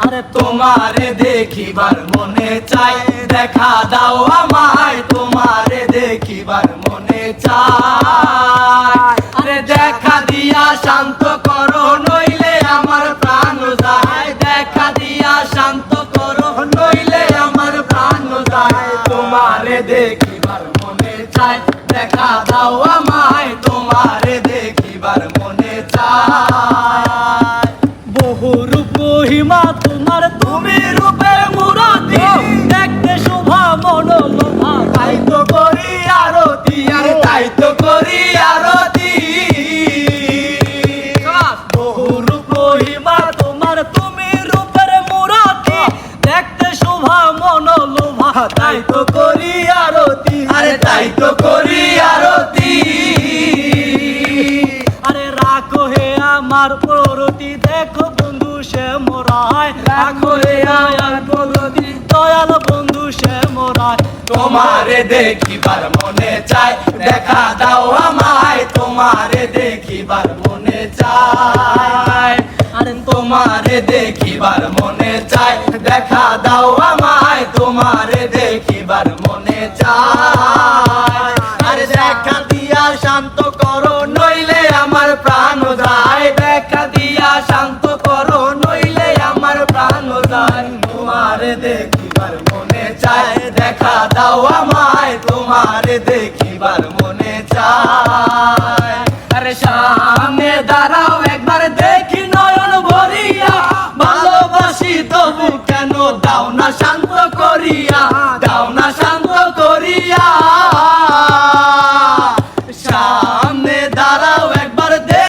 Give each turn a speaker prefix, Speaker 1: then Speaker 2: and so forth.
Speaker 1: তোমারে দেখিবার মনে চাই, দেখা দাও আমায়, তোমারে দেখিবার মনে চাই। আরে দেখা দিয়া শান্ত করো, নইলে আমার প্রাণ যায়। দেখা দিয়া শান্ত করো, নইলে আমার প্রাণ যায়। তোমারে দেখিবার মনে চাই, দেখা দাও আমায়, তোমারে দেখিবার মনে চাই।
Speaker 2: বহু রূপ মহিমা তোমার,
Speaker 1: তুমি রূপের মূরতি,
Speaker 2: দেখতে শোভা মনোলোভা,
Speaker 1: তাই তো করি আরতি, আরে তাই তো করি আরতি।
Speaker 2: বহু রূপ মহিমা তোমার, তুমি রূপের মূরতি, দেখতে শোভা মনোলোভা,
Speaker 1: তাই তো করি আরতি, আরে তাই তো করি আরতি।
Speaker 2: আরে রাখো হে আমার প্ররতি, দেখো বন্ধু সে মোরায়,
Speaker 1: রাখো হে আমার প্রগতি,
Speaker 2: দয়াল বন্ধু সে মোরায়।
Speaker 1: তোমারে দেখিবার মনে চাই, দেখা দাও আমায়, তোমারে দেখিবার মনে চাই।
Speaker 2: আরে
Speaker 1: তোমারে দেখিবার মনে চাই, দেখা দাও আমায়, তোমারে দেখিবার মনে চাই। আরে দেখা দিয়া শান্ত করো, নইলে আমার প্রাণ যায়। দেখা দিয়া শান্ত করো, নইলে আমার প্রাণ যায়। তোমারে দেখিবার মনে চাই, দেখা দাও আমায়, তোমারে দেখিবার মনে চাই। আরে সামনে দাঁড়াও একবার দেখি নয়ন ভরিয়া, ভালোবাসি তবু কেন দাও না শান্ত করিয়া।